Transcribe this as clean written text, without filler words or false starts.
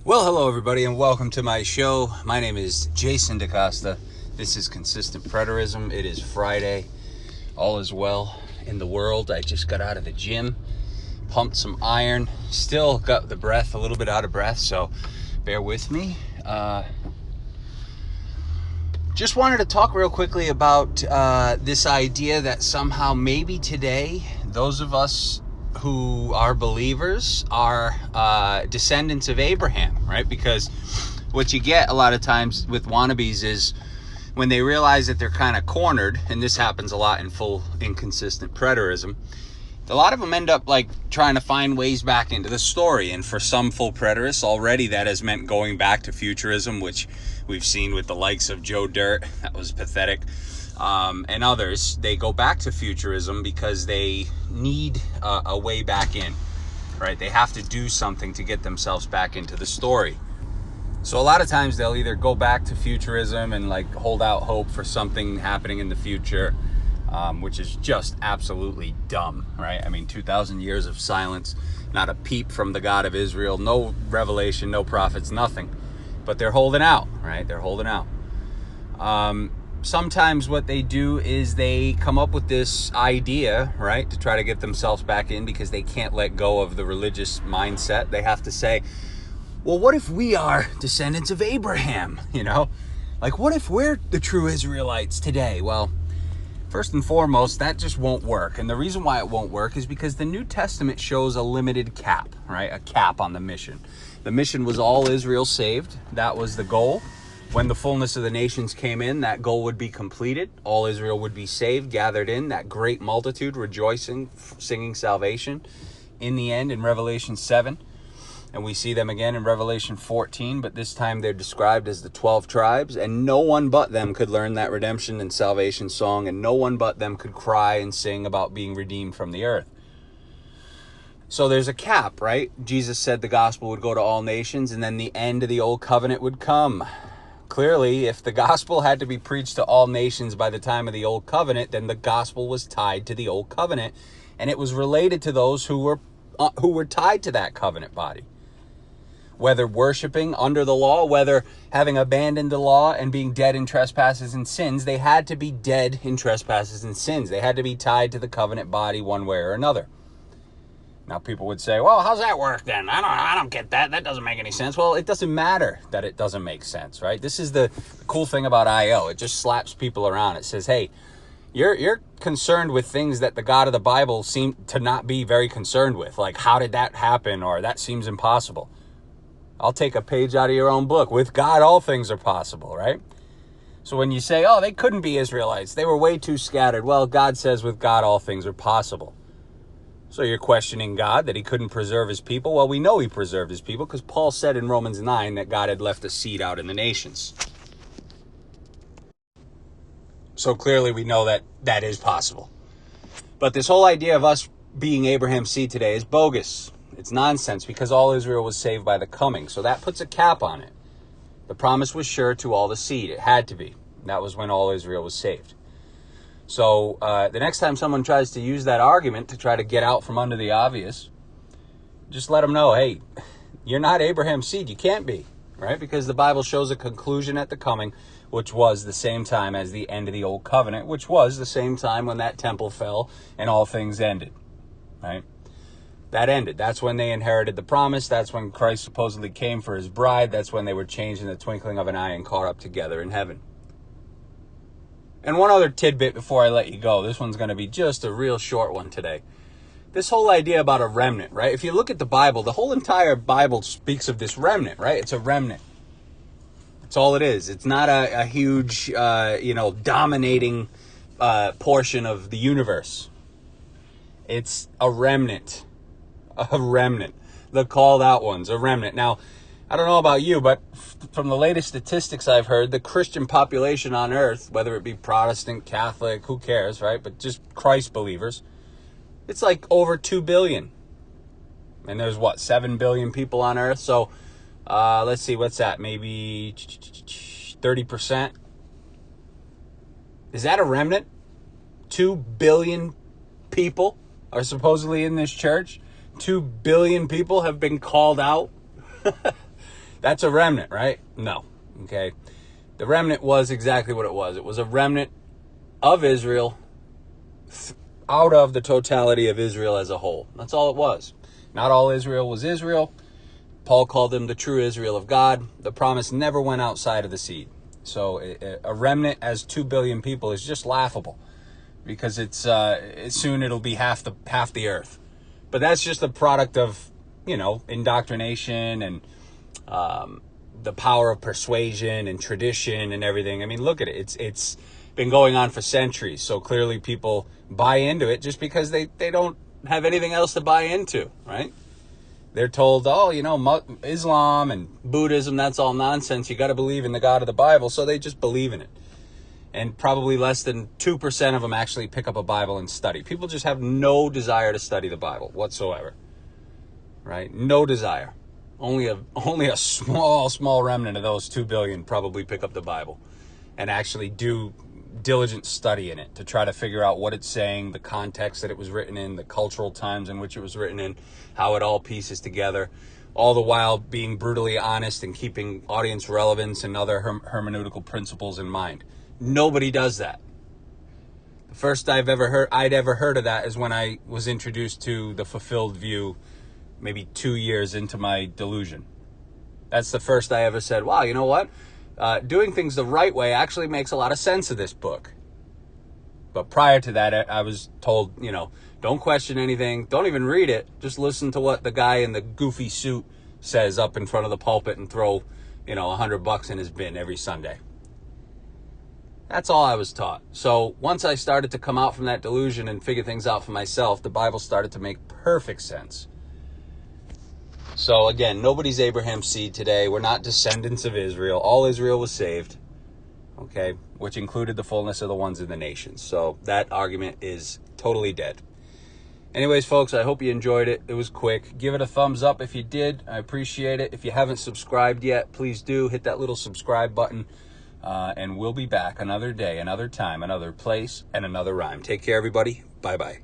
Well, hello everybody and welcome to my show. My name is Jason DaCosta. This is Consistent Preterism. It is Friday. All is well in the world. I just got out of the gym, pumped some iron, still got the breath, a little bit out of breath, so bear with me. Just wanted to talk real quickly about this idea that somehow maybe today those of us who are believers are descendants of Abraham, right? Because what you get a lot of times with wannabes is when they realize that they're kind of cornered, and this happens a lot in full inconsistent preterism, a lot of them end up like trying to find ways back into the story. And for some full preterists already, that has meant going back to futurism, which we've seen with the likes of Joe Dirt. That was pathetic. And others, they go back to futurism because they need a way back in, right? They have to do something to get themselves back into the story. So a lot of times they'll either go back to futurism and like hold out hope for something happening in the future, which is just absolutely dumb, right? I mean, 2,000 years of silence, not a peep from the God of Israel, no revelation, no prophets, nothing. But they're holding out, right? They're holding out. Sometimes what they do is they come up with this idea, right, to try to get themselves back in because they can't let go of the religious mindset. They have to say, well, what if we are descendants of Abraham, you know? Like, what if we're the true Israelites today? Well, first and foremost, that just won't work. And the reason why it won't work is because the New Testament shows a limited cap, right? A cap on the mission. The mission was all Israel saved. That was the goal. When the fullness of the nations came in, that goal would be completed. All Israel would be saved, gathered in, that great multitude rejoicing, singing salvation in the end in Revelation 7. And we see them again in Revelation 14, but this time they're described as the 12 tribes, and no one but them could learn that redemption and salvation song, and no one but them could cry and sing about being redeemed from the earth. So there's a cap, right? Jesus said the gospel would go to all nations, and then the end of the old covenant would come. Clearly, if the gospel had to be preached to all nations by the time of the old covenant, then the gospel was tied to the old covenant, and it was related to those who were tied to that covenant body. Whether worshiping under the law, whether having abandoned the law and being dead in trespasses and sins, they had to be dead in trespasses and sins. They had to be tied to the covenant body one way or another. Now people would say, well, how's that work then? I don't get that. That doesn't make any sense. Well, it doesn't matter that it doesn't make sense, right? This is the cool thing about IO. It just slaps people around. It says, hey, you're concerned with things that the God of the Bible seem to not be very concerned with. Like, how did that happen? Or that seems impossible. I'll take a page out of your own book. With God, all things are possible, right? So when you say, oh, they couldn't be Israelites, they were way too scattered. Well, God says with God, all things are possible. So you're questioning God that he couldn't preserve his people? Well, we know he preserved his people because Paul said in Romans 9 that God had left a seed out in the nations. So clearly we know that that is possible. But this whole idea of us being Abraham's seed today is bogus. It's nonsense because all Israel was saved by the coming. So that puts a cap on it. The promise was sure to all the seed. It had to be. That was when all Israel was saved. So the next time someone tries to use that argument to try to get out from under the obvious, just let them know, hey, you're not Abraham's seed. You can't be, right? Because the Bible shows a conclusion at the coming, which was the same time as the end of the old covenant, which was the same time when that temple fell and all things ended, right? That ended. That's when they inherited the promise. That's when Christ supposedly came for his bride. That's when they were changed in the twinkling of an eye and caught up together in heaven. And one other tidbit before I let you go. This one's going to be just a real short one today. This whole idea about a remnant, right? If you look at the Bible, the whole entire Bible speaks of this remnant, right? It's a remnant. That's all it is. It's not a huge, dominating portion of the universe. It's a remnant. A remnant. The called out ones, a remnant. Now, I don't know about you, but from the latest statistics I've heard, the Christian population on earth, whether it be Protestant, Catholic, who cares, right? But just Christ believers, it's like over 2 billion. And there's 7 billion people on earth. So let's see, what's that? Maybe 30%. Is that a remnant? 2 billion people are supposedly in this church. 2 billion people have been called out. That's a remnant, right? No. Okay. The remnant was exactly what it was. It was a remnant of Israel out of the totality of Israel as a whole. That's all it was. Not all Israel was Israel. Paul called them the true Israel of God. The promise never went outside of the seed. So a remnant as 2 billion people is just laughable, because it's soon it'll be half the earth. But that's just a product of, indoctrination and the power of persuasion and tradition and everything. I mean, look at it. It's been going on for centuries. So clearly people buy into it just because they don't have anything else to buy into, right? They're told, Islam and Buddhism, that's all nonsense. You got to believe in the God of the Bible. So they just believe in it. And probably less than 2% of them actually pick up a Bible and study. People just have no desire to study the Bible whatsoever, right? No desire. Only a small remnant of those 2 billion probably pick up the Bible and actually do diligent study in it to try to figure out what it's saying, the context that it was written in, the cultural times in which it was written in, how it all pieces together, all the while being brutally honest and keeping audience relevance and other hermeneutical principles in mind. Nobody does that. The first I'd ever heard of that is when I was introduced to the fulfilled view maybe 2 years into my delusion. That's the first I ever said, wow, you know what? Doing things the right way actually makes a lot of sense of this book. But prior to that, I was told, don't question anything. Don't even read it. Just listen to what the guy in the goofy suit says up in front of the pulpit and throw, $100 in his bin every Sunday. That's all I was taught. So once I started to come out from that delusion and figure things out for myself, the Bible started to make perfect sense. So again, nobody's Abraham's seed today. We're not descendants of Israel. All Israel was saved, okay, which included the fullness of the ones in the nations. So that argument is totally dead. Anyways, folks, I hope you enjoyed it. It was quick. Give it a thumbs up if you did. I appreciate it. If you haven't subscribed yet, please do. Hit that little subscribe button. And we'll be back another day, another time, another place, and another rhyme. Take care, everybody. Bye-bye.